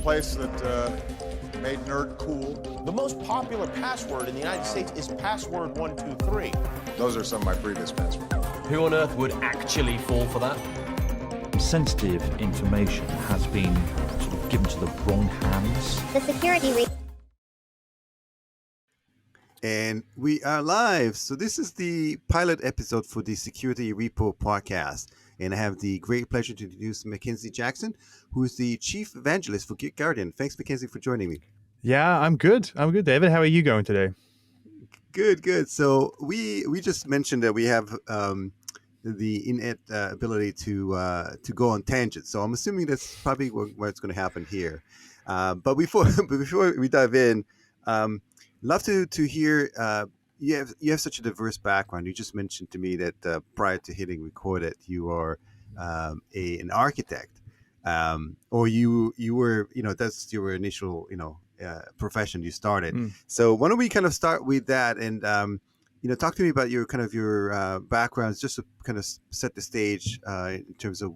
place that made nerd cool. The most popular password in the United States is password 123. Those are some of my previous passwords. Who on earth would actually fall for that? Sensitive information has been sort of given to the wrong hands. The security And we are live. So this is the pilot episode for the Security Repo podcast. And I have the great pleasure to introduce Mackenzie Jackson, who is the chief evangelist for Git Guardian. Thanks, Mackenzie, for joining me. Yeah, I'm good. David. How are you going today? Good. So we just mentioned that we have the innate ability to go on tangents. So I'm assuming that's probably what's going to happen here. But before we dive in, love to hear. You have such a diverse background. You just mentioned to me that prior to hitting record, that you are an architect, or you were, that's your initial, profession you started. So why don't we kind of start with that and talk to me about your backgrounds, just to kind of set the stage in terms of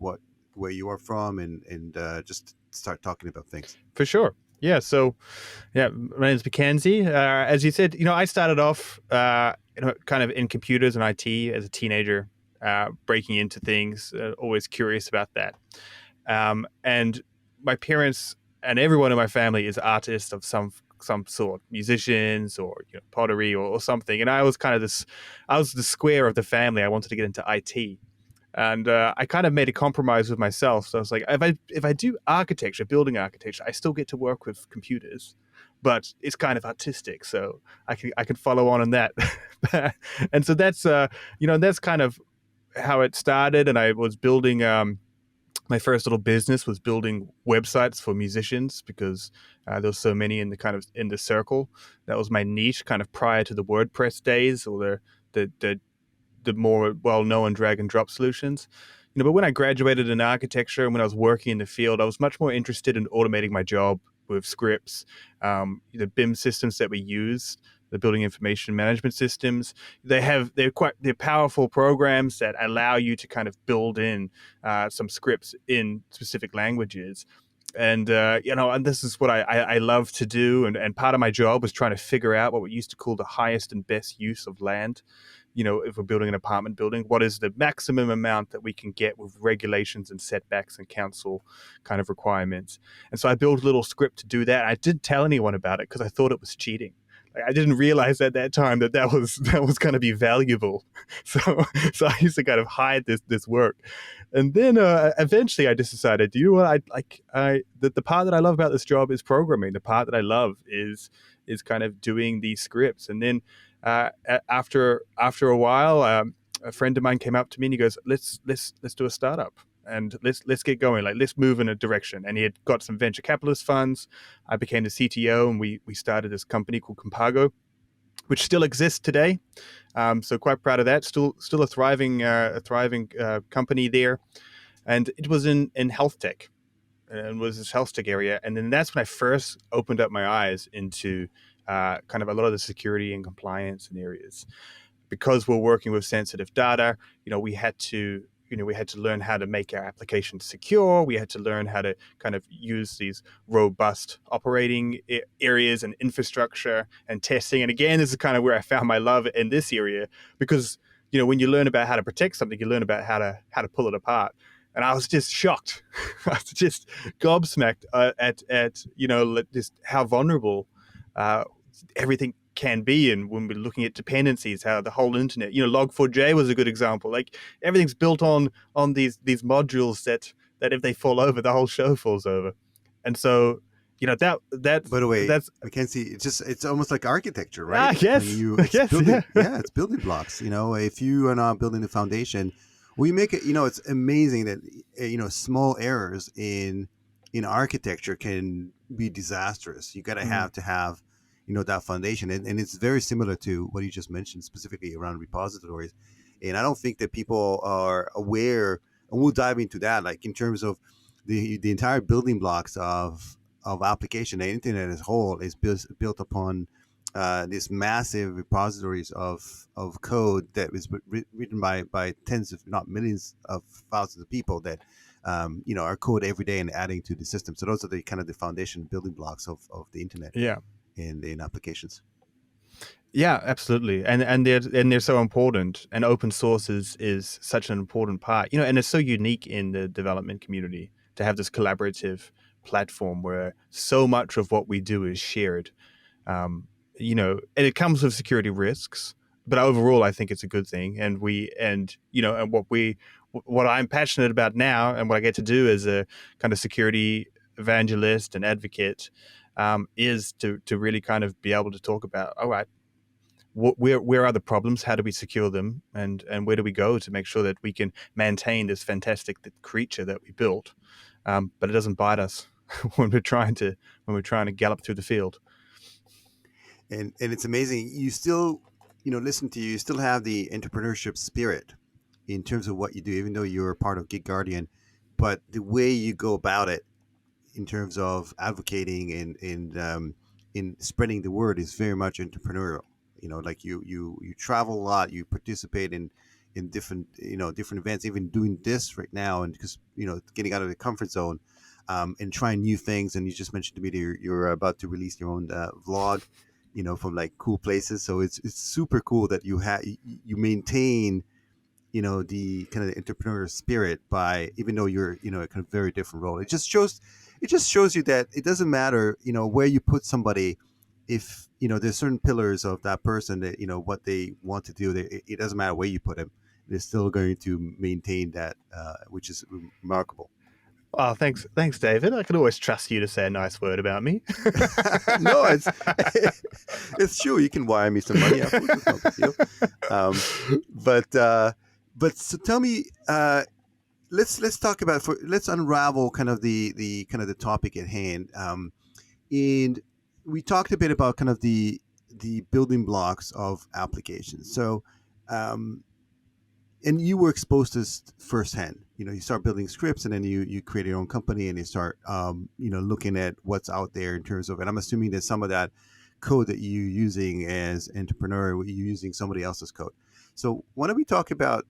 where you are from and just start talking about things. For sure. Yeah. So, my name is Mackenzie. As you said, I started off, kind of in computers and IT as a teenager, breaking into things, always curious about that. And my parents and everyone in my family is artists of some sort, musicians or pottery or something. And I was I was the square of the family. I wanted to get into IT. And I kind of made a compromise with myself. So I was like, if I do architecture, building architecture, I still get to work with computers, but it's kind of artistic. So I can follow on that. And so that's that's kind of how it started. And I was building my first little business was building websites for musicians because there was so many in the circle. That was my niche, kind of prior to the WordPress days or the more well-known drag and drop solutions. But when I graduated in architecture and when I was working in the field, I was much more interested in automating my job with scripts. The BIM systems that we use, the building information management systems, they're powerful programs that allow you to kind of build in some scripts in specific languages. And, and this is what I love to do. And part of my job was trying to figure out what we used to call the highest and best use of land. If we're building an apartment building, what is the maximum amount that we can get with regulations and setbacks and council kind of requirements? And so I built a little script to do that. I didn't tell anyone about it because I thought it was cheating. I didn't realize at that time that was going to be valuable. So I used to kind of hide this work. And then eventually I just decided, the part that I love about this job is programming. The part that I love is kind of doing these scripts. And then after a while, a friend of mine came up to me and he goes, let's do a startup and let's get going. Let's move in a direction. And he had got some venture capitalist funds. I became the CTO and we started this company called Compago, which still exists today. So quite proud of that. Still a thriving company there. And it was in health tech. And was this health tech area. And then that's when I first opened up my eyes into kind of a lot of the security and compliance in areas. Because we're working with sensitive data, we had to learn how to make our applications secure. We had to learn how to kind of use these robust operating areas and infrastructure and testing. And again, this is kind of where I found my love in this area because, when you learn about how to protect something, you learn about how to pull it apart. And I was just shocked. I was just gobsmacked at just how vulnerable everything can be. And when we're looking at dependencies, how the whole internet, Log4j was a good example. Everything's built on these modules that if they fall over, the whole show falls over. And so, that by the way, that's Mackenzie, it's almost like architecture, right? Yes. It's building blocks. If you are not building the foundation, we make it, it's amazing that, small errors in architecture can be disastrous. You got to have that foundation. And it's very similar to what you just mentioned, specifically around repositories. And I don't think that people are aware, and we'll dive into that, in terms of the entire building blocks of application. The internet as a whole is built upon these massive repositories of code that is written by tens, if not millions of thousands of people that our code every day and adding to the system. So those are the kind of the foundation building blocks of the internet Yeah. in applications. Yeah, absolutely, and they're so important. And open source is such an important part, and it's so unique in the development community to have this collaborative platform where so much of what we do is shared. And it comes with security risks, but overall, I think it's a good thing. And what I'm passionate about now, and what I get to do as a kind of security evangelist and advocate, is to really kind of be able to talk about, all right, where are the problems? How do we secure them? And where do we go to make sure that we can maintain this fantastic creature that we built, but it doesn't bite us when we're trying to gallop through the field. And it's amazing. You still, listen to you still have the entrepreneurship spirit in terms of what you do, even though you're a part of Gig Guardian. But the way you go about it in terms of advocating and in spreading the word is very much entrepreneurial. Like you travel a lot, you participate in different different events, even doing this right now, and because getting out of the comfort zone, and trying new things. And you just mentioned to me that you're about to release your own vlog, from like cool places. So it's super cool that you maintain the kind of entrepreneurial spirit by, even though you're a kind of very different role. It just shows you that it doesn't matter where you put somebody. If there's certain pillars of that person that what they want to do, it doesn't matter where you put them, they're still going to maintain that, which is remarkable. Oh, thanks, David. I can always trust you to say a nice word about me. No, it's true. You can wire me some money afterwards. It's no big deal. But so tell me, let's talk about let's unravel kind of the topic at hand. And we talked a bit about kind of the building blocks of applications. So, and you were exposed to this firsthand. You start building scripts, and then you create your own company, and you start looking at what's out there in terms of. And I'm assuming that some of that code that you're using as entrepreneur, you're using somebody else's code. So why don't we talk about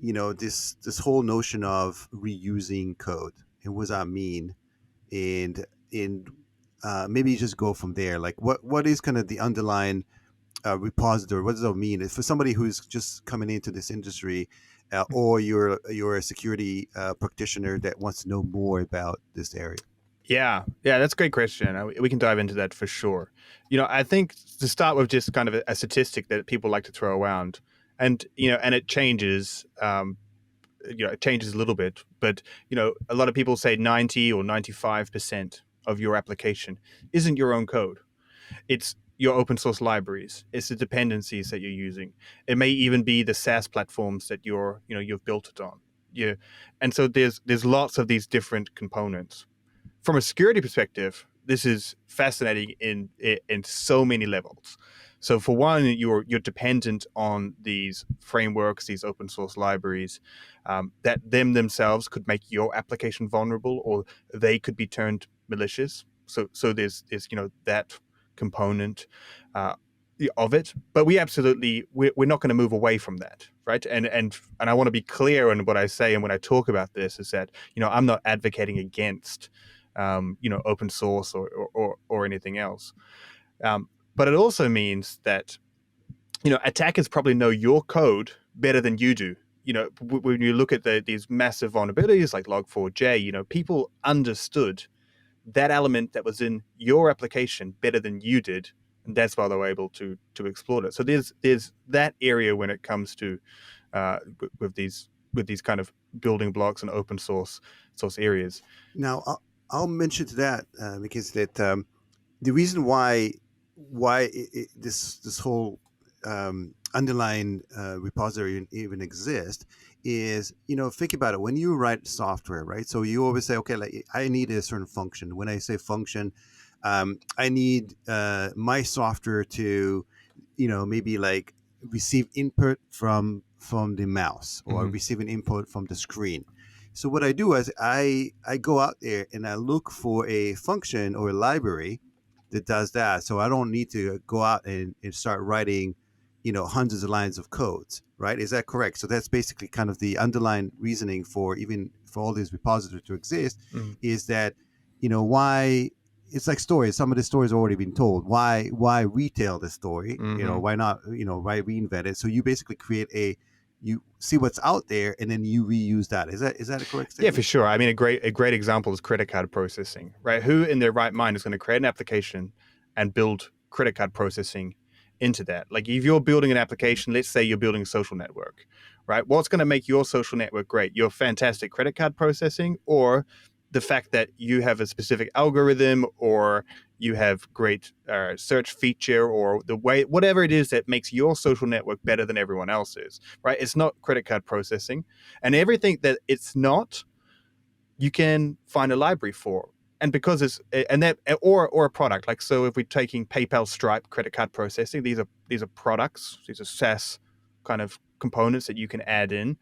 this whole notion of reusing code and what does that mean, and maybe just go from there. Like what is kind of the underlying repository? What does that mean? For somebody who's just coming into this industry, or you're a security practitioner that wants to know more about this area? Yeah, that's a great question. We can dive into that for sure. I think to start with just kind of a statistic that people like to throw around, and it changes. It changes a little bit, but a lot of people say 90 or 95% of your application isn't your own code. It's your open source libraries. It's the dependencies that you're using. It may even be the SaaS platforms that you've built it on. And so there's lots of these different components. From a security perspective, this is fascinating in so many levels. So for one, you're dependent on these frameworks, these open source libraries, that themselves could make your application vulnerable, or they could be turned malicious. So there's that component of it. But we're not going to move away from that, right? And I want to be clear in what I say and when I talk about this is that I'm not advocating against open source or anything else. But it also means that, attackers probably know your code better than you do. When you look at these massive vulnerabilities like Log4j, people understood that element that was in your application better than you did, and that's why they were able to exploit it. So there's that area when it comes to with these kind of building blocks and open source areas. Now, I'll mention to that because that the reason why this whole underlying repository even exists is, think about it. When you write software, right? So you always say, okay, like I need a certain function. When I say function, I need my software to, maybe like receive input from the mouse, or receive an input from the screen. So what I do is I go out there and I look for a function or a library that does that. So I don't need to go out and start writing, hundreds of lines of codes, right? Is that correct? So that's basically kind of the underlying reasoning for even for all these repositories to exist is that, why it's like stories. Some of the stories have already been told. Why retell the story? Why not, why reinvent it? So you basically you see what's out there and then you reuse that. Is that a correct statement? Yeah, for sure. I mean, a great example is credit card processing, right? Who in their right mind is going to create an application and build credit card processing into that? Like if you're building an application, let's say you're building a social network, right? What's going to make your social network great? Your fantastic credit card processing, or the fact that you have a specific algorithm, or you have great search feature, or the way, whatever it is that makes your social network better than everyone else's, right? It's not credit card processing, and everything that it's not, you can find a library for. And because it's or a product, like, so if we're taking PayPal, Stripe, credit card processing, these are products, these are SaaS kind of components that you can add in.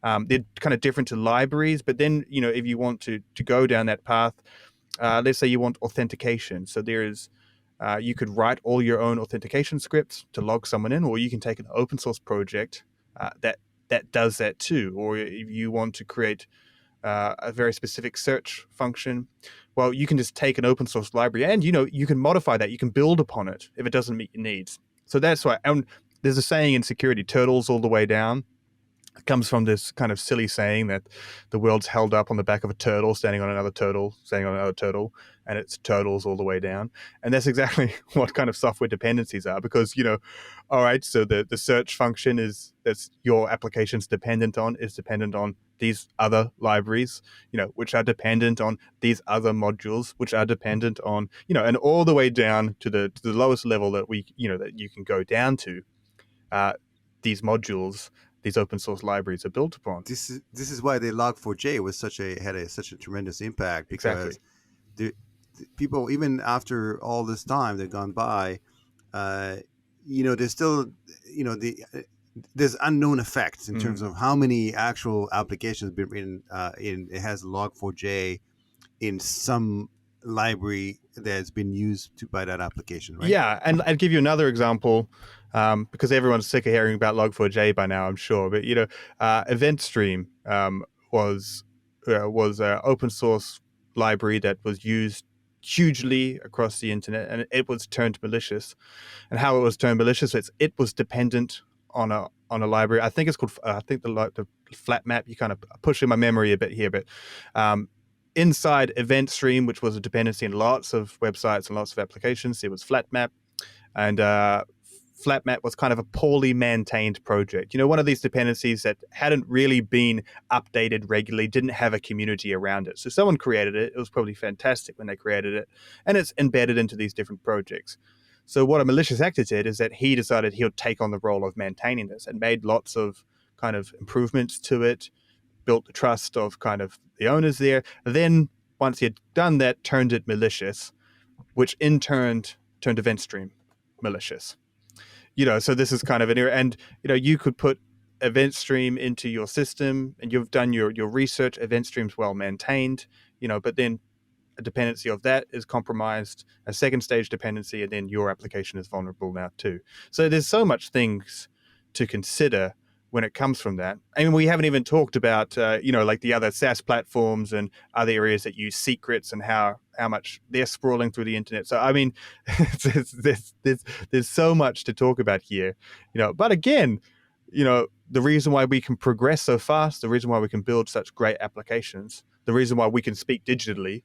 They're kind of different to libraries, but then, if you want to go down that path, let's say you want authentication. So there's, you could write all your own authentication scripts to log someone in, or you can take an open source project that does that too. Or if you want to create a very specific search function, well, you can just take an open source library and, you can modify that. You can build upon it if it doesn't meet your needs. So that's why, and there's a saying in security, turtles all the way down. It comes from this kind of silly saying that the world's held up on the back of a turtle standing on another turtle, standing on another turtle, and it's turtles all the way down. And that's exactly what kind of software dependencies are, because, all right, so the search function that's your application's dependent on is dependent on these other libraries, which are dependent on these other modules, which are dependent on, and all the way down to the lowest level that that you can go down to. These modules, these open source libraries are built upon. This is why the Log4j was such a tremendous impact, because the people, even after all this time that gone by, there's still, there's unknown effects in terms of how many actual applications have been written it has Log4j in some library that's been used by that application, right? Yeah, and I'd give you another example, because everyone's sick of hearing about Log4j by now, I'm sure. But EventStream was an open source library that was used hugely across the internet, and it was turned malicious. And how it was turned malicious, it was dependent on a library. I think it's called the Flatmap. You kind of pushing my memory a bit here, but inside EventStream, which was a dependency in lots of websites and lots of applications, it was Flatmap. And Flatmap was kind of a poorly maintained project. One of these dependencies that hadn't really been updated regularly, didn't have a community around it. So someone created it. It was probably fantastic when they created it. And it's embedded into these different projects. So what a malicious actor did is that he decided he'll take on the role of maintaining this and made lots of kind of improvements to it, built the trust of kind of the owners there. Then once he had done that, turned it malicious, which in turn turned EventStream malicious. So this is kind of an error. And, you could put EventStream into your system and you've done your research, EventStream's well maintained, but then a dependency of that is compromised, a second stage dependency, and then your application is vulnerable now too. So there's so much things to consider when it comes from that. I mean, we haven't even talked about, like the other SaaS platforms and other areas that use secrets and how much they're sprawling through the internet. So, I mean, there's so much to talk about here, but again, the reason why we can progress so fast, the reason why we can build such great applications, the reason why we can speak digitally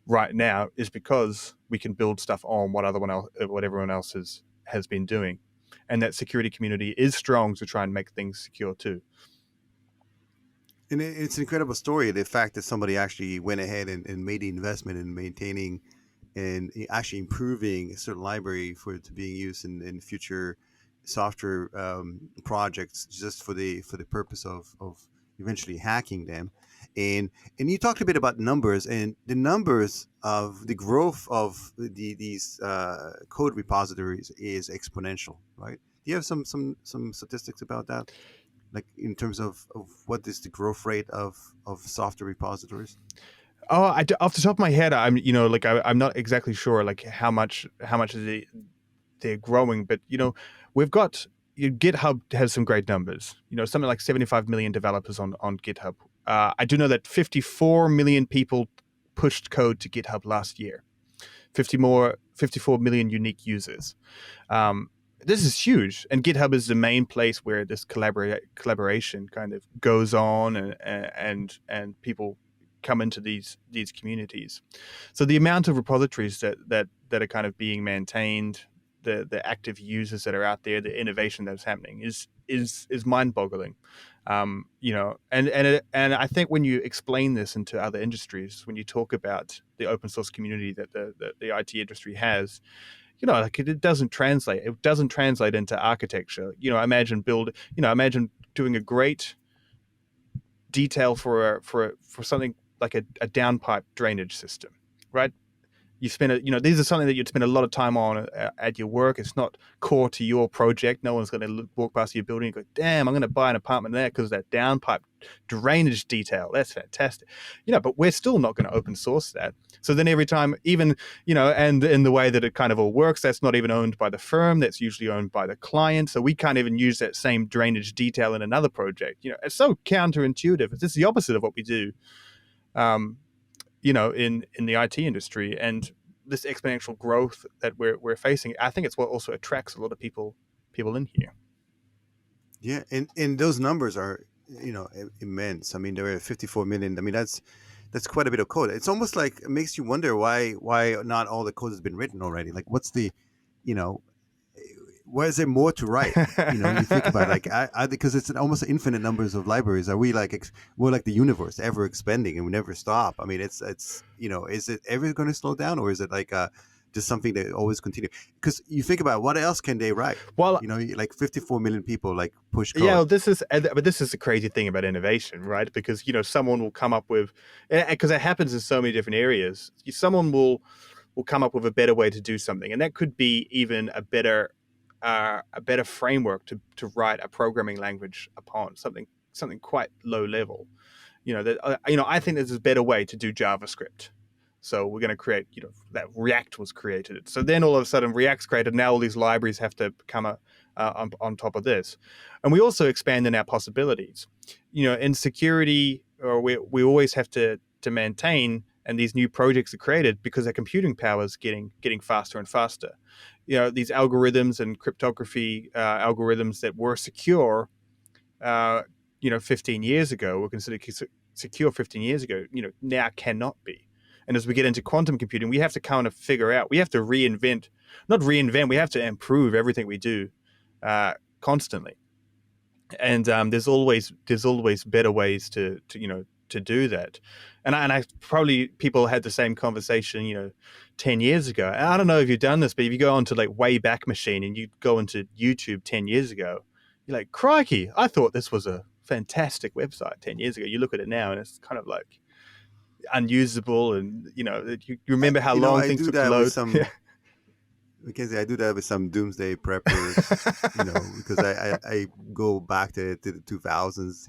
right now is because we can build stuff on what everyone else has been doing. And that security community is strong to try and make things secure too. And it's an incredible story, the fact that somebody actually went ahead and made the investment in maintaining and actually improving a certain library for it to being used in future software projects, just for the purpose of eventually hacking them. And you talked a bit about numbers, and the numbers of the growth of these code repositories is exponential, right? Do you have some statistics about that, like in terms of what is the growth rate of software repositories? Oh, off the top of my head, I'm I'm not exactly sure like how much they're growing, but we've got GitHub has some great numbers. Something like 75 million developers on GitHub, I do know that 54 million people pushed code to GitHub last year. 54 million unique users. This is huge, and GitHub is the main place where this collaboration kind of goes on, and people come into these communities. So the amount of repositories that are kind of being maintained, the active users that are out there, the innovation that's happening is mind-boggling. And I think when you explain this into other industries, when you talk about the open source community that the IT industry has, like it doesn't translate. It doesn't translate into architecture. Imagine doing a great detail for something like a downpipe drainage system, right? You spend these are something that you'd spend a lot of time on at your work. It's not core to your project. No one's going to walk past your building and go, damn, I'm going to buy an apartment there because of that downpipe drainage detail. That's fantastic. But we're still not going to open source that. So then every time, even, and in the way that it kind of all works, that's not even owned by the firm. That's usually owned by the client. So we can't even use that same drainage detail in another project. It's so counterintuitive. It's the opposite of what we do. In the IT industry, and this exponential growth that we're facing, I think it's what also attracts a lot of people in here. Yeah, and those numbers are immense. I mean, there are 54 million. I mean, that's quite a bit of code. It's almost like it makes you wonder why not all the code has been written already. Like, what's the, why is there more to write? You think about it, like because it's almost infinite numbers of libraries. Are we like we're like the universe, ever expanding, and we never stop? I mean, it's is it ever going to slow down, or is it like just something that always continue? Because you think about what else can they write? Well, like 54 million people like push code. Yeah, this is the crazy thing about innovation, right? Because someone will come up with, because it happens in so many different areas. Someone will come up with a better way to do something, and that could be even a better framework to write a programming language upon, something quite low level. I think there's a better way to do JavaScript. So we're going to create, that React was created. So then all of a sudden React's created. Now all these libraries have to come on top of this. And we also expand in our possibilities. In security, we always have to maintain, and these new projects are created because our computing power is getting faster and faster. These algorithms and cryptography algorithms that were secure, 15 years ago, were considered secure 15 years ago, now cannot be. And as we get into quantum computing, we have to kind of figure out, we have to we have to improve everything we do constantly. And there's always better ways to do that. And I probably people had the same conversation, 10 years ago. And I don't know if you've done this, but if you go onto like Wayback Machine and you go into YouTube 10 years ago, you're like, crikey, I thought this was a fantastic website 10 years ago. You look at it now and it's kind of like unusable, and you remember how long things took to load. Mackenzie, I do that with some doomsday preppers, because I go back to the 2000s,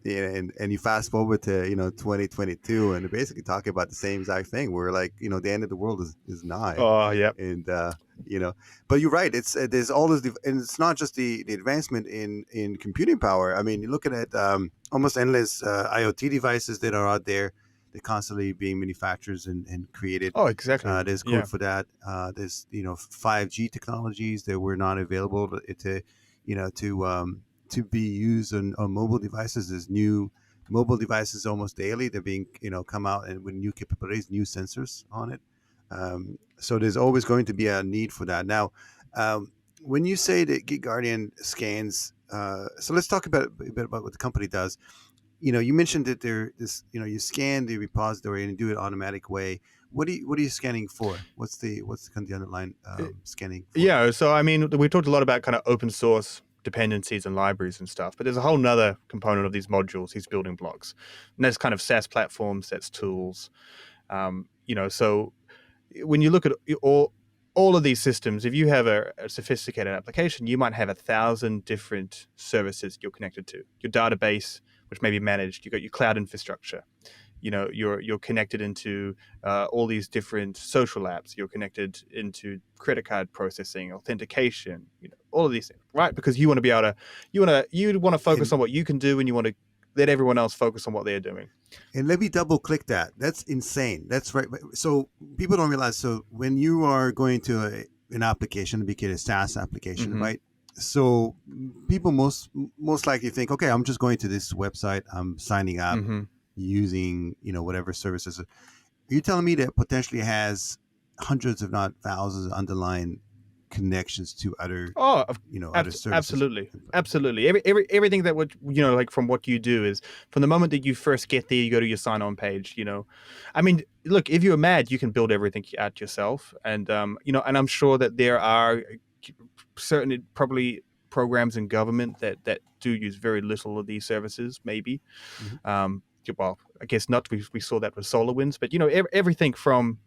and you fast forward to 2022, and they're basically talking about the same exact thing. Where like the end of the world is nigh. Oh yeah, and but you're right. There's all this, and it's not just the advancement in computing power. I mean, you're looking at almost endless IoT devices that are out there. They're constantly being manufactured and created. Oh, exactly. There's code for that. There's 5G technologies that were not available to be used on mobile devices. There's new mobile devices almost daily. They're being come out and with new capabilities, new sensors on it. So there's always going to be a need for that. Now, when you say that GitGuardian scans, so let's talk a bit about what the company does. You mentioned that you scan the repository and do it automatic way. What are you scanning for? What's the kind of the underlying scanning for? Yeah, so I mean, we talked a lot about kind of open source dependencies and libraries and stuff, but there's a whole nother component of these modules, these building blocks, and that's kind of SaaS platforms, that's tools. So when you look at all of these systems, if you have a sophisticated application, you might have 1,000 different services you're connected to. Your database, which may be managed, you got your cloud infrastructure. You're connected into all these different social apps. You're connected into credit card processing, authentication. All of these things, right? Because you want to be able to, you want to focus on what you can do, and you want to let everyone else focus on what they're doing. And let me double click that. That's insane. That's right. So people don't realize. So when you are going to an application, be it a SaaS application, Mhm. right? So people most likely think, okay, I'm just going to this website. I'm signing up Mhm. using whatever services. Are you telling me that potentially has hundreds, if not thousands, of underlying connections to other Oh, other services? absolutely. Everything that would like from what you do is from the moment that you first get there, you go to your sign-on page. I mean, look, if you're mad, you can build everything out yourself, and and I'm sure that there are certainly probably programs in government that do use very little of these services, maybe. Mhm. Well, I guess not. We saw that with SolarWinds, but everything from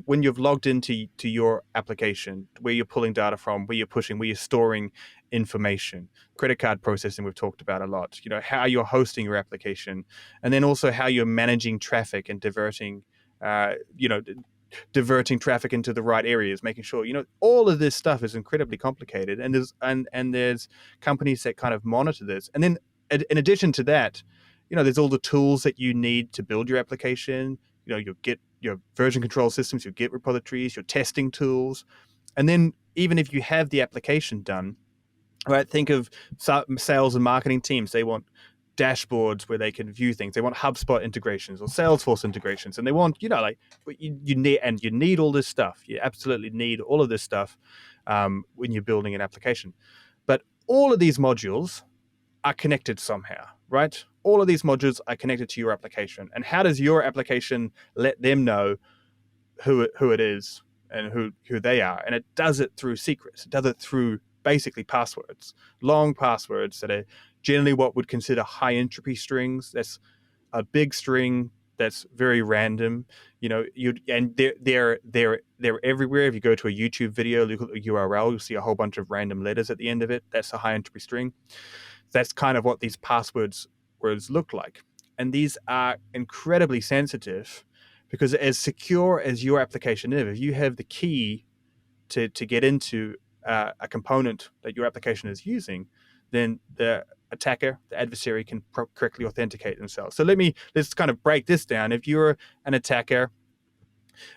when you've logged into your application, where you're pulling data from, where you're pushing, where you're storing information, credit card processing we've talked about a lot, how you're hosting your application, and then also how you're managing traffic and diverting traffic into the right areas, making sure all of this stuff is incredibly complicated, and there's companies that kind of monitor this, and then in addition to that, there's all the tools that you need to build your application. Your Git, your version control systems, your Git repositories, your testing tools, and then even if you have the application done, right? Think of sales and marketing teams. They want dashboards where they can view things. They want HubSpot integrations or Salesforce integrations, and they want you need all this stuff. You absolutely need all of this stuff when you're building an application. But all of these modules are connected somehow, right? All of these modules are connected to your application. And how does your application let them know who it is and who they are? And it does it through secrets. It does it through basically passwords, long passwords that are generally what would consider high entropy strings. That's a big string that's very random. And they're everywhere. If you go to a YouTube video, look at the URL, you'll see a whole bunch of random letters at the end of it. That's a high entropy string. That's kind of what these passwords words look like. And these are incredibly sensitive because as secure as your application is, if you have the key to get into a component that your application is using, then the attacker, the adversary, can correctly authenticate themselves. So let's kind of break this down. If you're an attacker,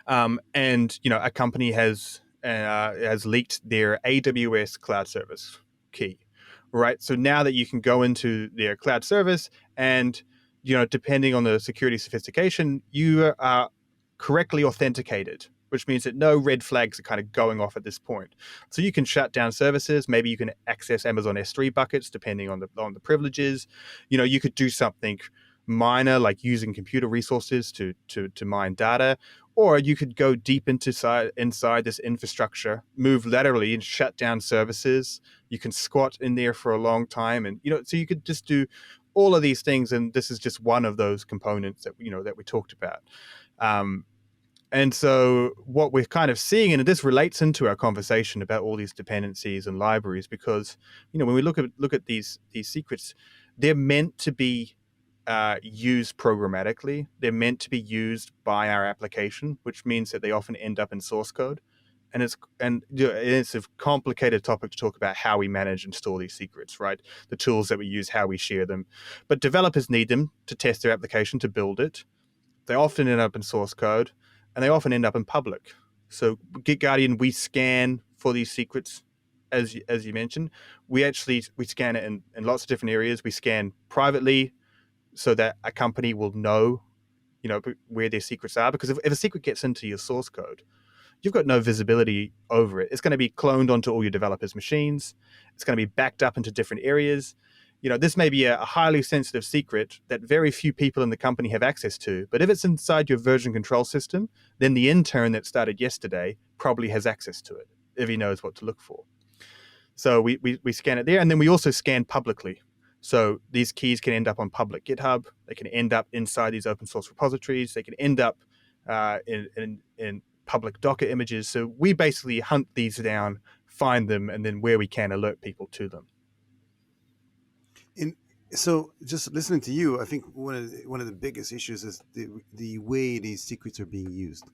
and a company has leaked their AWS cloud service key, right? So now that you can go into their cloud service, and depending on the security sophistication, you are correctly authenticated, which means that no red flags are kind of going off at this point. So you can shut down services. Maybe you can access Amazon S3 buckets depending on the privileges. You could do something minor like using computer resources to mine data, or you could go deep inside this infrastructure, move laterally and shut down services. You can squat in there for a long time, and so you could just do all of these things. And this is just one of those components that that we talked about. And so what we're kind of seeing, and this relates into our conversation about all these dependencies and libraries, because when we look at these secrets, they're meant to be used programmatically. They're meant to be used by our application, which means that they often end up in source code. And it's a complicated topic to talk about how we manage and store these secrets, right? The tools that we use, how we share them. But developers need them to test their application, to build it. They often end up in source code, and they often end up in public. So GitGuardian, we scan for these secrets, as you mentioned. We scan it in lots of different areas. We scan privately so that a company will know, where their secrets are. Because if a secret gets into your source code, you've got no visibility over it. It's going to be cloned onto all your developers' machines. It's going to be backed up into different areas. This may be a highly sensitive secret that very few people in the company have access to. But if it's inside your version control system, then the intern that started yesterday probably has access to it if he knows what to look for. So we scan it there. And then we also scan publicly. So these keys can end up on public GitHub. They can end up inside these open source repositories. They can end up in public Docker images. So we basically hunt these down, find them, and then where we can alert people to them. And so, just listening to you, I think one of the biggest issues is the way these secrets are being used.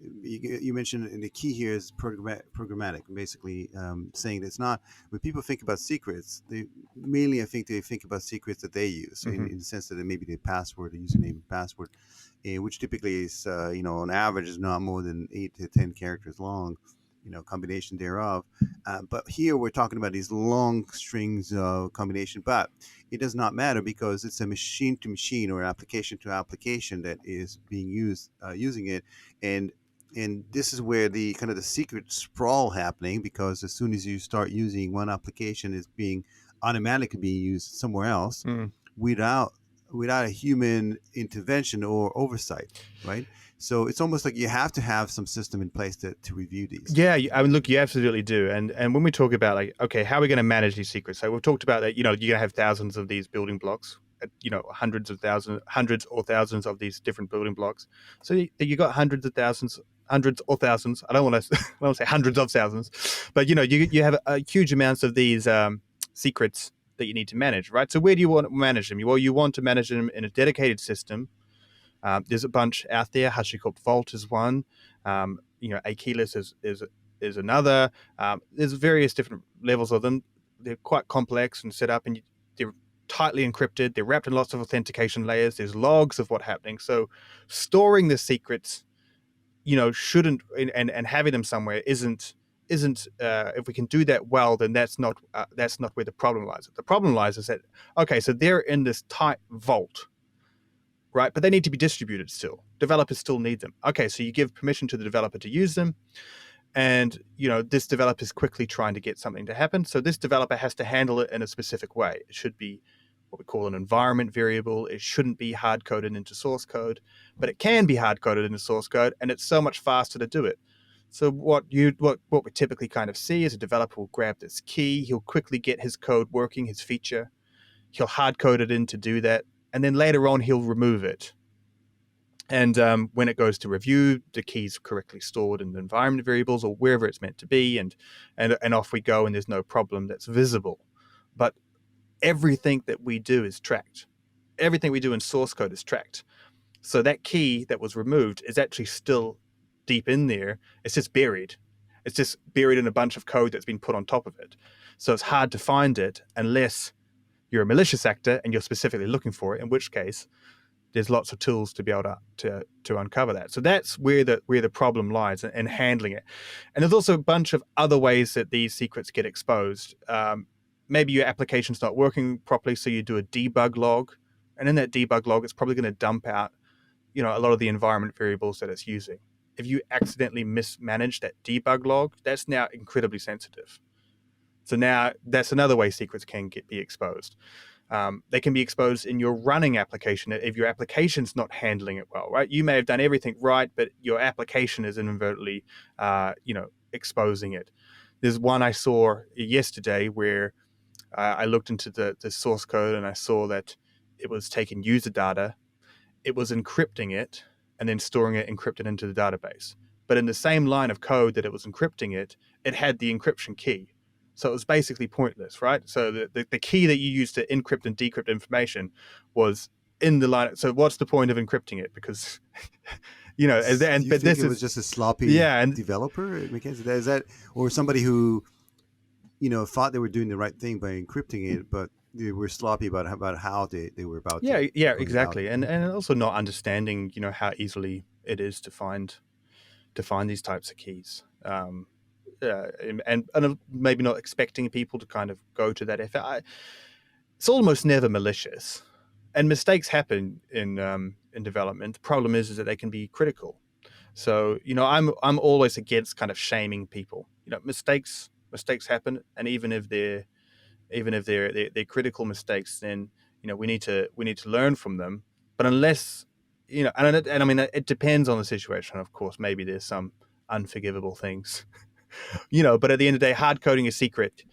you mentioned the key here is programmatic, basically saying that it's not when people think about secrets. They mainly, I think, they think about secrets that they use in the sense that it may be their password, the username, and password, which typically is on average is not more than 8 to 10 characters long. Combination thereof. But here we're talking about these long strings of combination, but it does not matter because it's a machine to machine or application to application that is being used using it, and this is where the kind of the secret sprawl happening, because as soon as you start using one application, it's being automatically being used somewhere else without a human intervention or oversight, right? So it's almost like you have to have some system in place to review these. Yeah, I mean, look, you absolutely do. And when we talk about like, okay, how are we going to manage these secrets? So we've talked about that, you're going to have thousands of these building blocks, hundreds or thousands of these different building blocks. So you got hundreds or thousands. I don't want to say hundreds of thousands, but you have huge amounts of these secrets that you need to manage, right? So where do you want to manage them? Well, you want to manage them in a dedicated system. There's a bunch out there. HashiCorp Vault is one. A keyless is another. There's various different levels of them. They're quite complex and set up, and they're tightly encrypted. They're wrapped in lots of authentication layers. There's logs of what's happening. So storing the secrets, shouldn't and having them somewhere isn't. If we can do that well, then that's not where the problem lies. The problem lies is that, okay, so they're in this tight vault, right? But they need to be distributed still. Developers still need them. Okay, so you give permission to the developer to use them, and this developer is quickly trying to get something to happen. So this developer has to handle it in a specific way. It should be what we call an environment variable. It shouldn't be hard coded into source code, but it can be hard coded into source code, and it's so much faster to do it. So what we typically kind of see is a developer will grab this key, he'll quickly get his code working, his feature, he'll hard code it in to do that, and then later on he'll remove it. And when it goes to review, the key's correctly stored in the environment variables or wherever it's meant to be, and off we go, and there's no problem that's visible. But everything that we do is tracked. Everything we do in source code is tracked. So that key that was removed is actually still deep in there. It's just buried. It's just buried in a bunch of code that's been put on top of it. So it's hard to find it unless you're a malicious actor and you're specifically looking for it, in which case there's lots of tools to be able to uncover that. So that's where the problem lies in handling it. And there's also a bunch of other ways that these secrets get exposed. Maybe your application's not working properly, so you do a debug log, and in that debug log, it's probably going to dump out, a lot of the environment variables that it's using. If you accidentally mismanage that debug log, that's now incredibly sensitive. So now that's another way secrets can be exposed. They can be exposed in your running application if your application's not handling it well, right? You may have done everything right, but your application is inadvertently, exposing it. There's one I saw yesterday where I looked into the source code and I saw that it was taking user data, it was encrypting it, and then storing it encrypted into the database. But in the same line of code that it was encrypting it, it had the encryption key. So it was basically pointless, right? So the key that you use to encrypt and decrypt information was in the line. So what's the point of encrypting it? Because, But this was just a sloppy developer, Mackenzie? Is that, or somebody who, thought they were doing the right thing by encrypting it, but they were sloppy about how they were about to. Yeah, exactly. And also not understanding, how easily it is to find these types of keys. And maybe not expecting people to kind of go to that effort. It's almost never malicious, and mistakes happen in development. The problem is that they can be critical. So I'm always against kind of shaming people. Mistakes happen, and even if they're critical mistakes, then we need to learn from them. But unless and I mean, it depends on the situation. Of course, maybe there's some unforgivable things. But at the end of the day, hard coding a secret,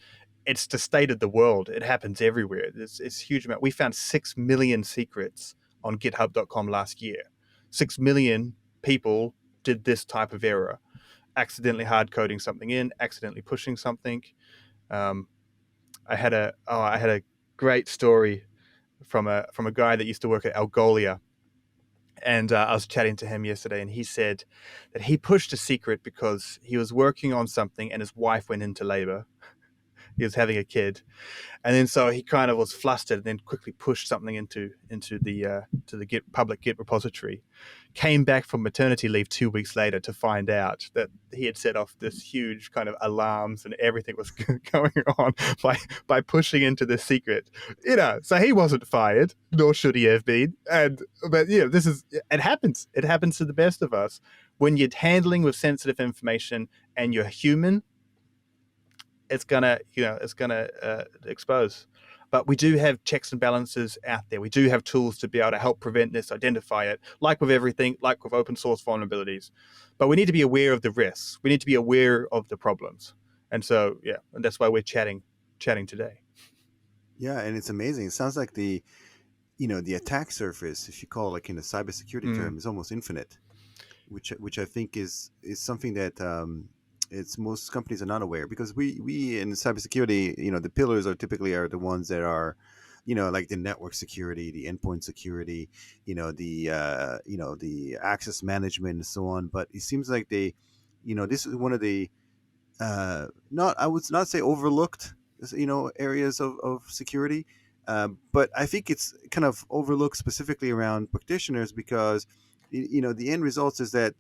it's the state of the world. It happens everywhere. It's a huge amount. We found 6 million secrets on GitHub.com last year. 6 million people did this type of error, accidentally hard coding something in, accidentally pushing something. I had a great story from a guy that used to work at Algolia, And I was chatting to him yesterday, and he said that he pushed a secret because he was working on something and his wife went into labor. He was having a kid, and then so he kind of was flustered, and then quickly pushed something into the to the public Git repository. Came back from maternity leave 2 weeks later to find out that he had set off this huge kind of alarms and everything was going on by pushing into the secret. So he wasn't fired, nor should he have been. But it happens. It happens to the best of us when you're handling with sensitive information and you're human. It's gonna expose. But we do have checks and balances out there. We do have tools to be able to help prevent this, identify it, like with everything, like with open source vulnerabilities. But we need to be aware of the risks. We need to be aware of the problems. And so, and that's why we're chatting today. Yeah, and it's amazing. It sounds like the attack surface, if you call it like in a cybersecurity term, is almost infinite, which I think is something that it's most companies are not aware, because we in cybersecurity, the pillars are typically the ones that are, like the network security, the endpoint security, the access management and so on. But it seems like this is one of the I would not say overlooked, areas of security, but I think it's kind of overlooked specifically around practitioners, because the end result is that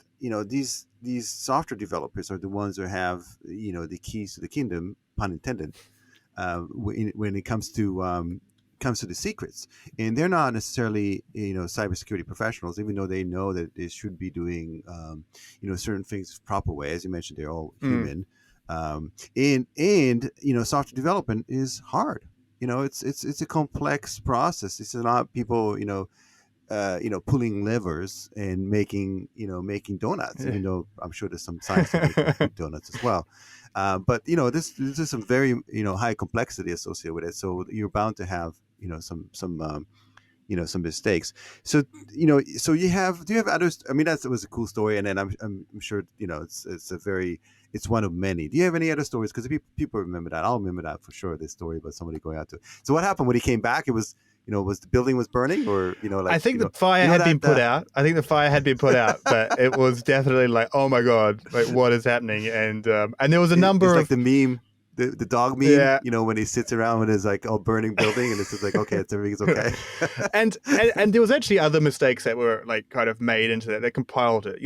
these software developers are the ones who have the keys to the kingdom, pun intended, when it comes to the secrets, and they're not necessarily cybersecurity professionals, even though they know that they should be doing certain things the proper way. As you mentioned, they're all human, and software development is hard. It's a complex process. It's not people pulling levers and making donuts, even though I'm sure there's some science to making donuts as well. But this is some very high complexity associated with it. So you're bound to have some mistakes. So so do you have others? I mean, that was a cool story, and then I'm sure it's one of many. Do you have any other stories? Because people remember that. I'll remember that for sure. This story about somebody going out to. So what happened when he came back? It was. Was the building was burning, or I think the fire had been put out. I think the fire had been put out, but it was definitely like, oh my god, like what is happening? And there was a number of like the meme, the dog meme. When he sits around with his like burning building, and it's just like, okay, everything's okay. and there was actually other mistakes that were like kind of made into that. They compiled it.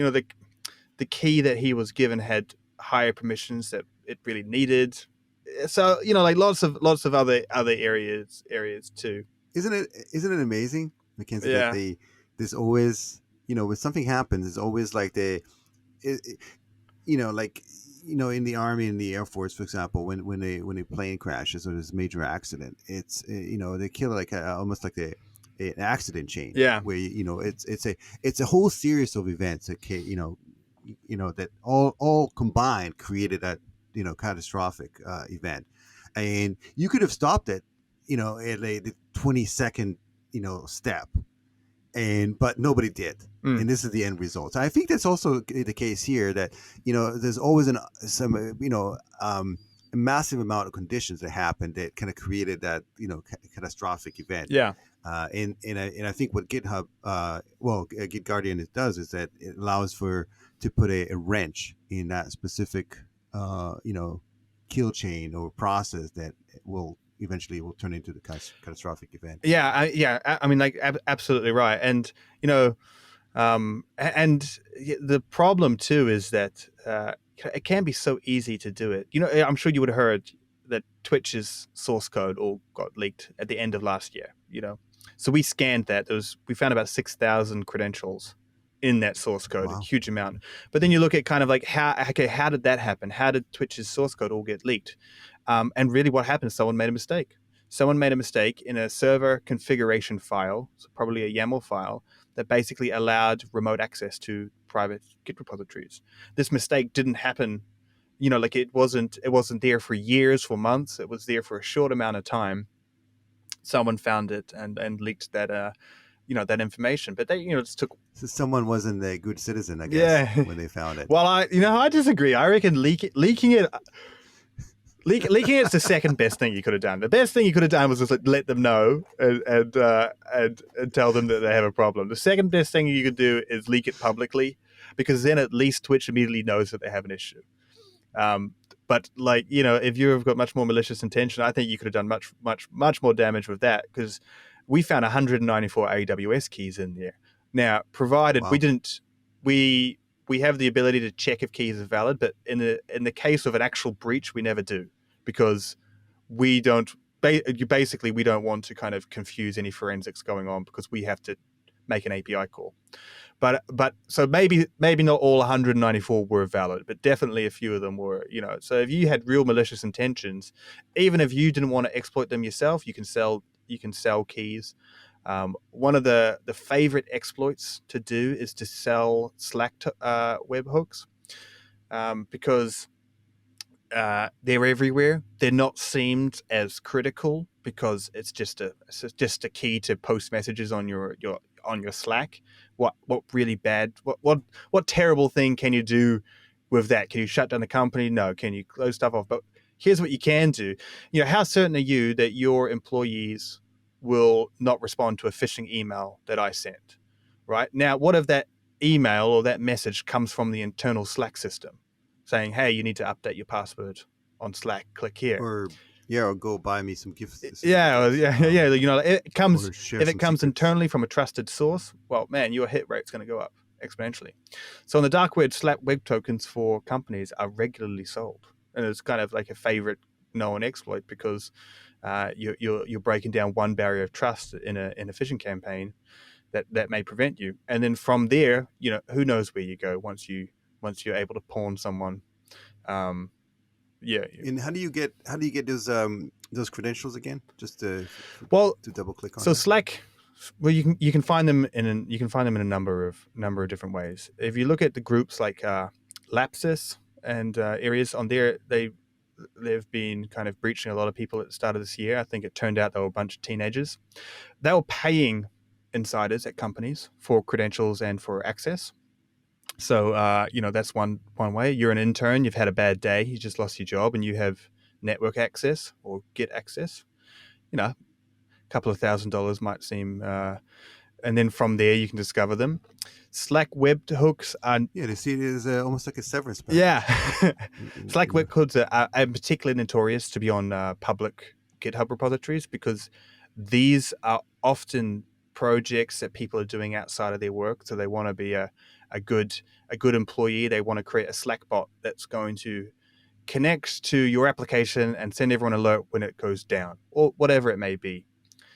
The key that he was given had higher permissions that it really needed. So like lots of other areas too. Isn't it amazing, Mackenzie, Yeah. that there's always, when something happens, it's always like in the Army and the Air Force, for example, when a plane crashes or there's a major accident, it's they kill like almost like an accident chain. Yeah. Where it's a whole series of events that that all combined created that catastrophic event, and you could have stopped it at the 20-second step, but nobody did, and this is the end result. I think that's also the case here, that there's always a massive amount of conditions that happen that kind of created that catastrophic event. Yeah. And I think what GitHub Git Guardian does is that it allows to put a wrench in that specific kill chain or process that will eventually turn into the catastrophic event. I mean, like absolutely right. And and the problem too is that it can be so easy to do it. I'm sure you would have heard that Twitch's source code all got leaked at the end of last year. So we scanned that. We found about 6,000 credentials in that source code. Wow. A huge amount. But then you look at kind of like how did that happen? How did Twitch's source code all get leaked? And really what happened is someone made a mistake. Someone made a mistake in a server configuration file, so probably a YAML file, that basically allowed remote access to private Git repositories. This mistake didn't happen, like it wasn't there for years, for months. It was there for a short amount of time. Someone found it and leaked that that information. But they just took. So someone wasn't a good citizen, I guess, when they found it. Well, I disagree. I reckon leaking it Leaking is the second best thing you could have done. The best thing you could have done was just let them know and tell them that they have a problem. The second best thing you could do is leak it publicly, because then at least Twitch immediately knows that they have an issue. But if you've got much more malicious intention, I think you could have done much more damage with that, because we found 194 AWS keys in there. Now, provided Wow. we have the ability to check if keys are valid, but in the case of an actual breach, we never do, because we don't want to kind of confuse any forensics going on, because we have to make an API call. But so maybe not all 194 were valid, but definitely a few of them were. So if you had real malicious intentions, even if you didn't want to exploit them yourself, you can sell keys. One of the favorite exploits to do is to sell Slack webhooks, because they're everywhere. They're not seemed as critical, because it's just a key to post messages on your Slack. What really bad? What terrible thing can you do with that? Can you shut down the company? No. Can you close stuff off? But here's what you can do. How certain are you that your employees will not respond to a phishing email that I sent? Right now, what if that email or that message comes from the internal Slack system, saying, "Hey, you need to update your password on Slack. Click here." Or go buy me some gifts. Yeah. It comes Or share if it some comes secrets. internally from a trusted source. Well, man, your hit rate's going to go up exponentially. So on the dark web, Slack web tokens for companies are regularly sold, and it's kind of like a favorite known exploit, because you're breaking down one barrier of trust in a phishing campaign that may prevent you, and then from there, who knows where you go once you're able to pawn someone. And how do you get those credentials again? Just to double click on. So that? Slack, well, you can find them in a number of different ways. If you look at the groups like Lapsus and areas on there, they've been kind of breaching a lot of people at the start of this year. I think it turned out they were a bunch of teenagers. They were paying insiders at companies for credentials and for access. So, that's one way. You're an intern, you've had a bad day, you just lost your job, and you have network access or Git access. A couple of $1,000s might seem, and then from there you can discover them. Slack webhooks are... Yeah, they see it as almost like a severance package. Yeah. Slack webhooks are particularly notorious to be on public GitHub repositories, because these are often projects that people are doing outside of their work. So they want to be a good employee. They want to create a Slack bot that's going to connect to your application and send everyone an alert when it goes down, or whatever it may be.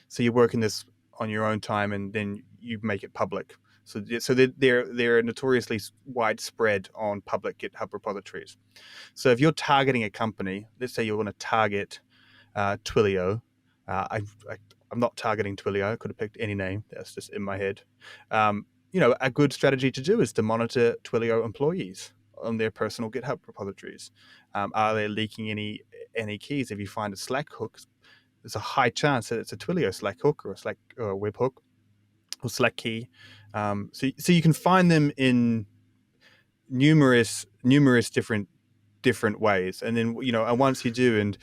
So you're working this on your own time, and then you make it public. So they're notoriously widespread on public GitHub repositories. So if you're targeting a company, let's say you want to target Twilio. I'm not targeting Twilio. I could have picked any name. That's just in my head. A good strategy to do is to monitor Twilio employees on their personal GitHub repositories. Are they leaking any keys? If you find a Slack hook, there's a high chance that it's a Twilio Slack hook or a Slack or a web hook or Slack key. So you can find them in numerous different ways. And then and once you do, and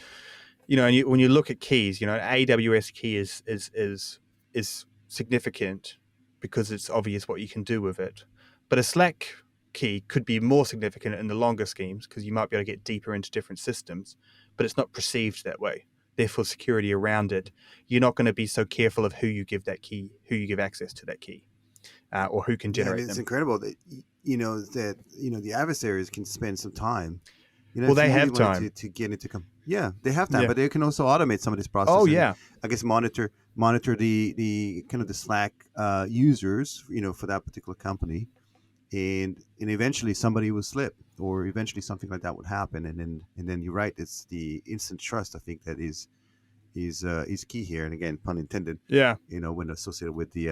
when you look at keys, an AWS key is significant because it's obvious what you can do with it. But a Slack key could be more significant in the longer schemes, because you might be able to get deeper into different systems, but it's not perceived that way. Therefore, security around it, you're not going to be so careful of who you give that key, who you give access to that key, or who can generate it's them. incredible that the adversaries can spend some time. Well, they have time to get into they have time, but they can also automate some of this process. Oh, and yeah. I guess monitor the kind of the Slack users, for that particular company, and eventually somebody will slip, or eventually something like that would happen, and then you're right. It's the instant trust, I think, that is key here, and again, pun intended. Yeah. When associated with the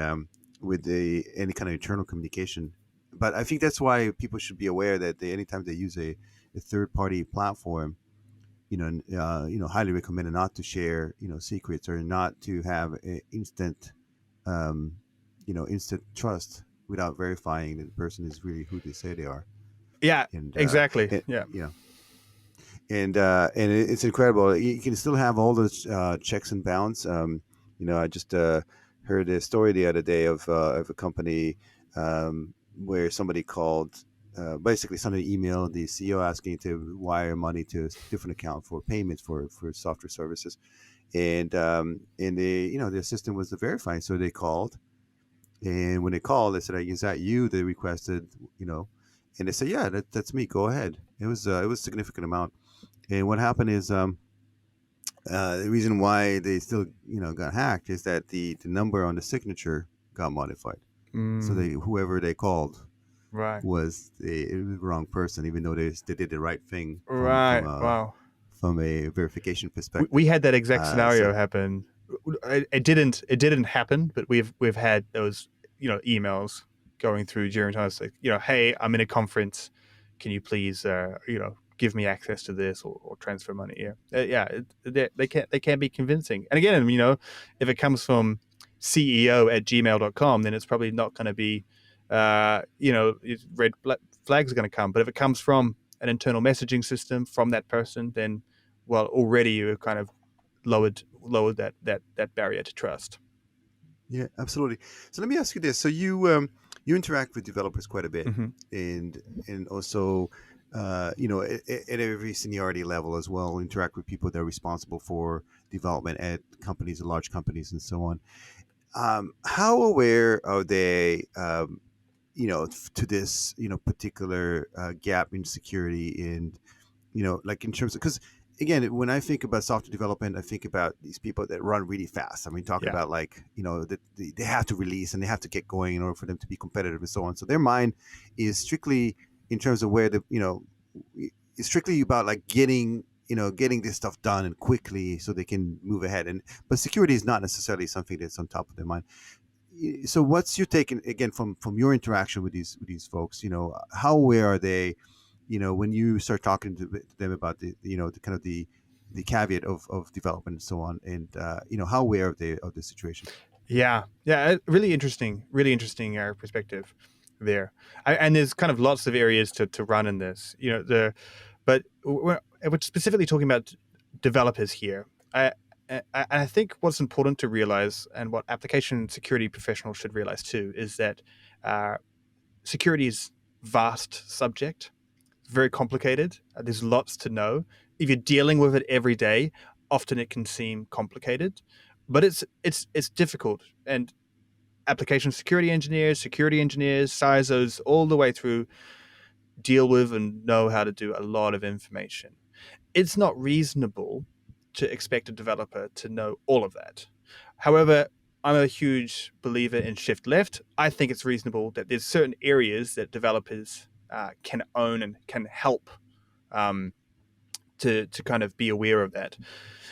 any kind of internal communication. But I think that's why people should be aware that anytime they use a third-party platform, highly recommended not to share, secrets, or not to have instant trust without verifying that the person is really who they say they are. Yeah, And, exactly. Yeah. It's incredible. You can still have all those checks and bounds. I just heard a story the other day of a company where somebody called. Basically, somebody emailed the CEO asking to wire money to a different account for payments for software services, and the system was verifying. So they called, and when they called, they said, "Is that you?" They requested, and they said, "Yeah, that's me. Go ahead." It was a significant amount. And what happened is the reason why they still got hacked is that the number on the signature got modified. So whoever they called Right. was the wrong person, even though they did the right thing Right. Wow. from a verification perspective. We had that exact scenario So happen. It didn't happen, but we've had those emails going through during times like hey, I'm in a conference, can you please give me access to this or transfer money? They can be convincing. And again, if it comes from CEO@gmail.com, then it's probably not going to be red flags are going to come. But if it comes from an internal messaging system from that person, then well, already you've kind of lowered that barrier to trust. yeah, absolutely. So let me ask you this: so you interact with developers quite a bit, Mm-hmm. and also at every seniority level as well, interact with people that are responsible for development at companies, large companies, and so on. How aware are they, to this, particular gap in security, and like in terms of, because again, when I think about software development, I think about these people that run really fast. I mean, talk Yeah. about like that they have to release and they have to get going in order for them to be competitive and so on. So their mind is strictly in terms of where it's strictly about like getting this stuff done and quickly so they can move ahead. But security is not necessarily something that's on top of their mind. So what's your take again from your interaction with these folks? How aware are they? When you start talking to them about the kind of the caveat of development and so on, and how aware are they of the situation? Yeah, really interesting perspective there. And there's kind of lots of areas to run in this. But we're specifically talking about developers here. I think what's important to realize, and what application security professionals should realize too, is that security is vast subject, very complicated. There's lots to know. If you're dealing with it every day, often it can seem complicated, but it's difficult. And application security engineers, CISOs, all the way through, deal with and know how to do a lot of information. It's not reasonable to expect a developer to know all of that. However, I'm a huge believer in shift left. I think it's reasonable that there's certain areas that developers can own and can help to kind of be aware of that.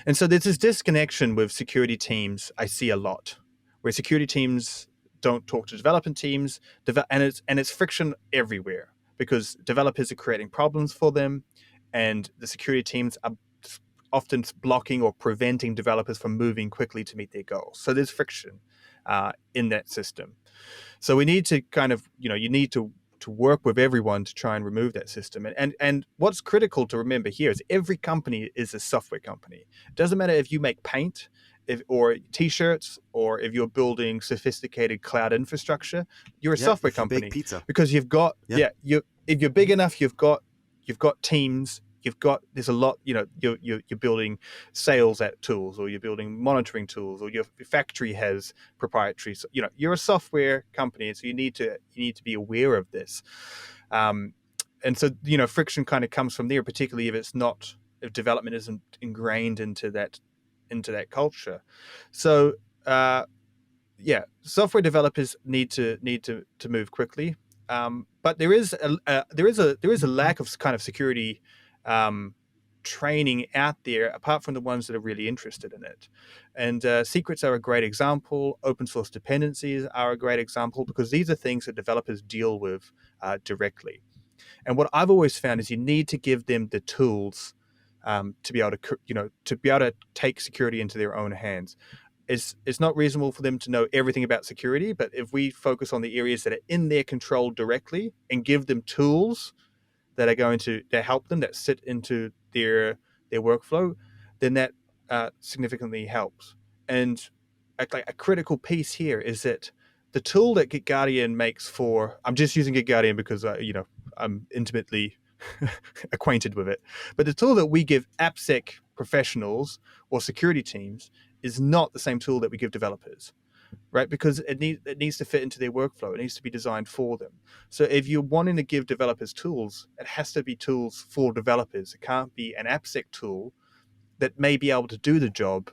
And so there's this disconnection with security teams I see a lot, where security teams don't talk to development teams, and it's friction everywhere because developers are creating problems for them, and the security teams are often blocking or preventing developers from moving quickly to meet their goals. So there's friction in that system. So we need to kind of, you need to work with everyone to try and remove that system. And what's critical to remember here is every company is a software company. It doesn't matter if you make paint or t-shirts, or if you're building sophisticated cloud infrastructure, you're a software if you bake company. pizza. Because you've got, if you're big enough, you've got teams, there's a lot, you're building sales at tools, or you're building monitoring tools, or your factory has proprietary, you're a software company. And so you need to be aware of this. And so, friction kind of comes from there, particularly if development isn't ingrained into that culture. So, software developers need to move quickly. But there is a lack of kind of security training out there, apart from the ones that are really interested in it. And secrets are a great example. Open source dependencies are a great example, because these are things that developers deal with directly. And what I've always found is you need to give them the tools to be able to take security into their own hands. It's not reasonable for them to know everything about security, but if we focus on the areas that are in their control directly and give them tools, that are going to help them, that sit into their workflow, then that significantly helps. And a critical piece here is that the tool that GitGuardian makes for, I'm just using GitGuardian because I'm intimately acquainted with it, but the tool that we give AppSec professionals or security teams is not the same tool that we give developers, right? Because it needs to fit into their workflow. It needs to be designed for them. So if you're wanting to give developers tools, it has to be tools for developers. It can't be an AppSec tool that may be able to do the job,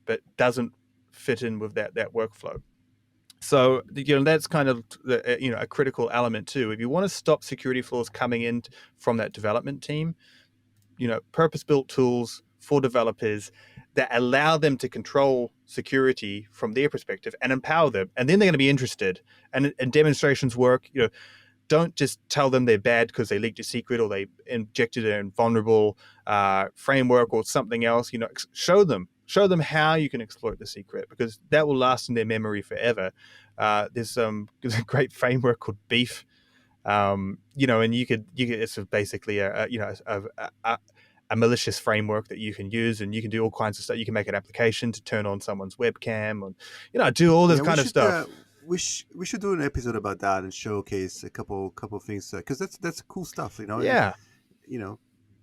but doesn't fit in with that workflow. So that's kind of a critical element too. If you want to stop security flaws coming in from that development team, purpose-built tools for developers that allow them to control security from their perspective and empower them, and then they're going to be interested. And demonstrations work. Don't just tell them they're bad because they leaked a secret or they injected a vulnerable framework or something else. Show them how you can exploit the secret, because that will last in their memory forever. There's a great framework called Beef, and you could it's basically a malicious framework that you can use, and you can do all kinds of stuff. You can make an application to turn on someone's webcam, and do all this kind of stuff. We should do an episode about that and showcase a couple things, because that's cool stuff, Yeah.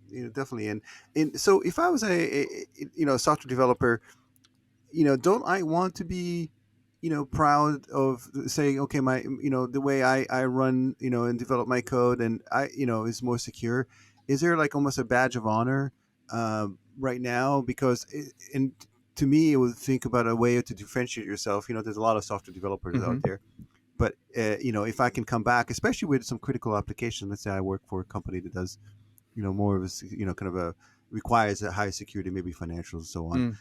Definitely. And so if I was a software developer, don't I want to be proud of saying, okay, my the way I run and develop my code, and I is more secure? Is there like almost a badge of honor right now? Because and to me, it would think about a way to differentiate yourself. There's a lot of software developers out there, but if I can come back, especially with some critical application, let's say I work for a company that does more of a kind of a requires a high security, maybe financials and so on.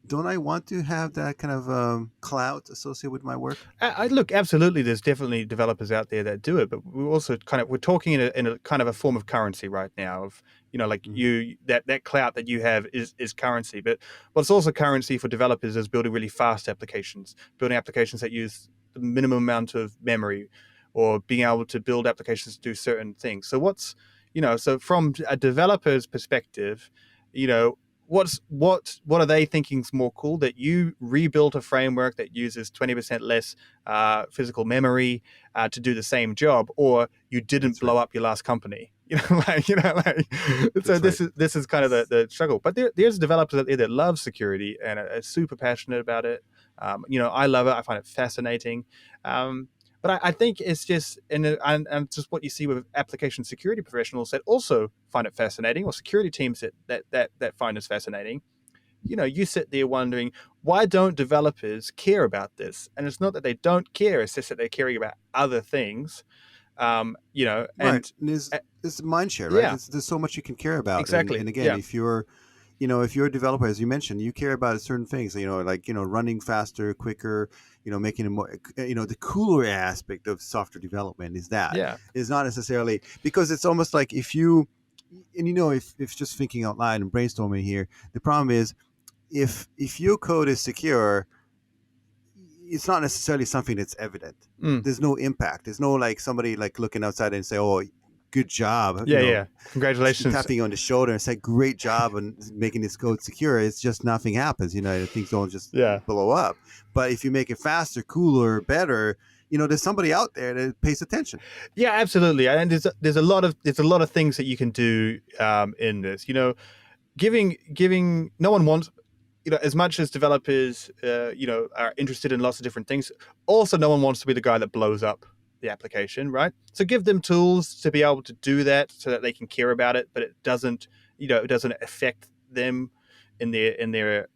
Don't I want to have that kind of clout associated with my work? I look, absolutely. There's definitely developers out there that do it, but we're also we're talking in a kind of a form of currency right now. Of that clout that you have is currency, but what's also currency for developers is building really fast applications, building applications that use the minimum amount of memory, or being able to build applications to do certain things. So so from a developer's perspective, what are they thinking is more cool? That you rebuilt a framework that uses 20% less physical memory to do the same job, or you didn't blow up your last company? So this is kind of the struggle. But there's developers out there that love security and are super passionate about it. I love it. I find it fascinating. But I think it's just, and just what you see with application security professionals that also find it fascinating, or security teams that find this fascinating. You sit there wondering, why don't developers care about this? And it's not that they don't care; it's just that they're caring about other things. And right. It's mind share, right? Yeah. There's so much you can care about. Exactly. And again, if you're a developer, as you mentioned, you care about certain things, like running faster, quicker, making it more, the cooler aspect of software development is that. Yeah. Is not necessarily, because it's almost like if just thinking out loud and brainstorming here, the problem is if your code is secure, it's not necessarily something that's evident. There's no impact. There's no like somebody like looking outside and say, "Oh, good job." Yeah. Congratulations. Tapping you on the shoulder and say, "Great job on making this code secure." It's just nothing happens. Things don't just blow up. But if you make it faster, cooler, better, there's somebody out there that pays attention. Yeah, absolutely. And there's a lot of things that you can do in this. Giving no one wants. As much as developers, are interested in lots of different things, also no one wants to be the guy that blows up the application, right? So give them tools to be able to do that, so that they can care about it, but it doesn't affect them in their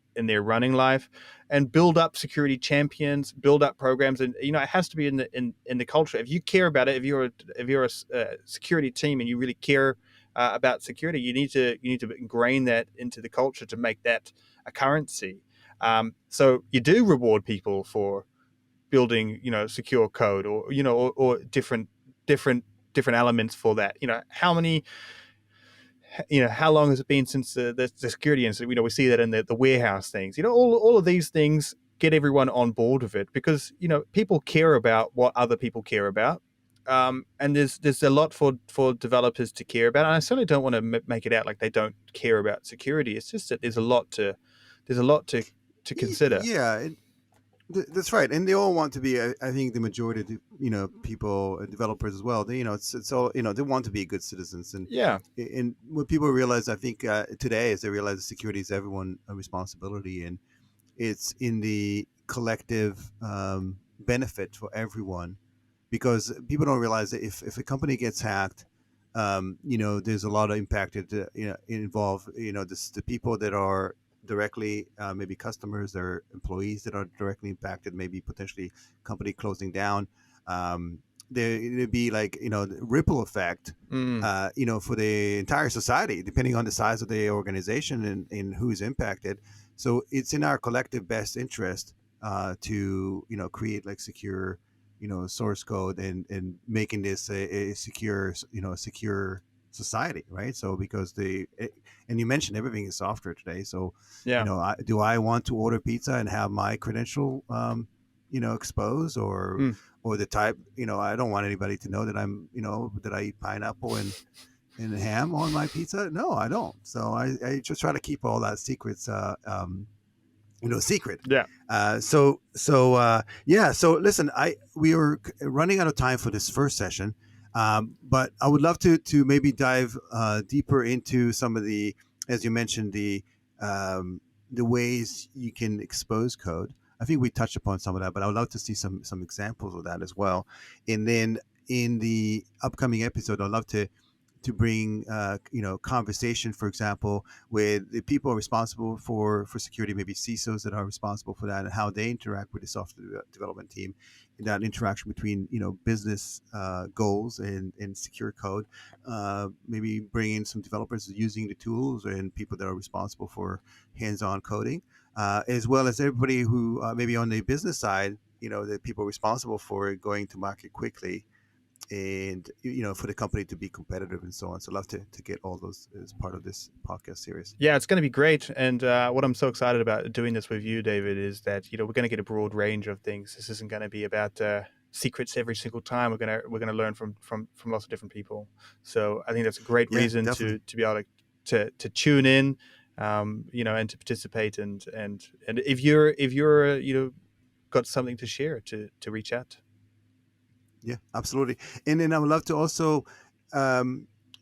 running life. And build up security champions, build up programs, and it has to be in the culture. If you care about it, if you're a security team and you really care about security, you need to ingrain that into the culture to make that a currency. So you do reward people for building, secure code, or different elements for that. How long has it been since the security incident? We see that in the warehouse things. All of these things get everyone on board with it, because people care about what other people care about. and there's a lot for developers to care about. And I certainly don't want to make it out like they don't care about security. It's just that there's a lot to consider. Yeah, that's right. And they all want to be. I think the majority of people, developers as well. They, it's all they want to be good citizens. And Yeah. and what people realize, I think today, is they realize that security is everyone's responsibility, and it's in the collective benefit for everyone, because people don't realize that if a company gets hacked, there's a lot of impacted, involved, the people that are directly, maybe customers or employees that are directly impacted, maybe potentially company closing down. There'd be like, the ripple effect, for the entire society, depending on the size of the organization and who's impacted. So it's in our collective best interest to create like secure source code and making this a secure secure society, right? So because and you mentioned everything is software today, so Yeah. do I want to order pizza and have my credential exposed, or the type, I don't want anybody to know that I'm that I eat pineapple and ham on my pizza. No, I don't. So I just try to keep all that secrets secret. Yeah. So listen, we were running out of time for this first session, but I would love to maybe dive deeper into some of the, as you mentioned, the ways you can expose code. I think we touched upon some of that, but I would love to see some examples of that as well. And then in the upcoming episode, I'd love to bring conversation, for example, with the people responsible for security, maybe CISOs that are responsible for that, and how they interact with the software development team, and that interaction between business goals and secure code. Maybe bring in some developers using the tools and people that are responsible for hands-on coding, as well as everybody who maybe on the business side, the people responsible for going to market quickly, and for the company to be competitive and so on. So I'd love to get all those as part of this podcast series. Yeah, it's going to be great. And what I'm so excited about doing this with you, David, is that we're going to get a broad range of things. This isn't going to be about secrets every single time. We're going to learn from lots of different people. So I think that's a great reason to be able to tune in, and to participate. And if you're got something to share, to reach out. Yeah, absolutely. And then I would love to also,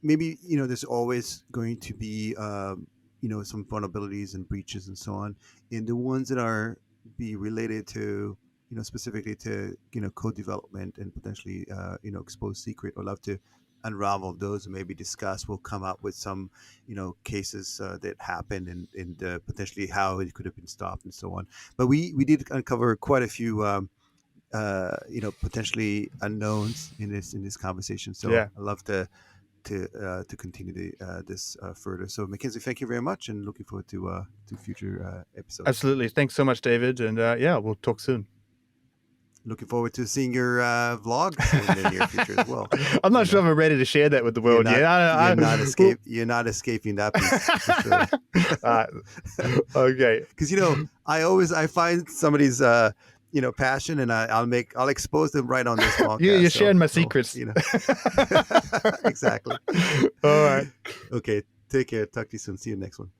maybe, there's always going to be, some vulnerabilities and breaches and so on. And the ones that be related to, specifically to, code development and potentially, exposed secret, I'd love to unravel those and maybe discuss. We'll come up with some, cases that happened and potentially how it could have been stopped and so on. But we did uncover quite a few, potentially unknowns in this conversation. So Yeah. I'd love to continue this further. So Mackenzie, thank you very much, and looking forward to future episodes. Absolutely. Thanks so much, David. And we'll talk soon. Looking forward to seeing your vlog in the near future as well. I'm not sure if I'm ready to share that with the world yet. You're not escaping that piece. For sure. Okay. Because I find somebody's passion, and I'll expose them right on this podcast. You're sharing my secrets. Exactly. All right. Okay. Take care. Talk to you soon. See you next one.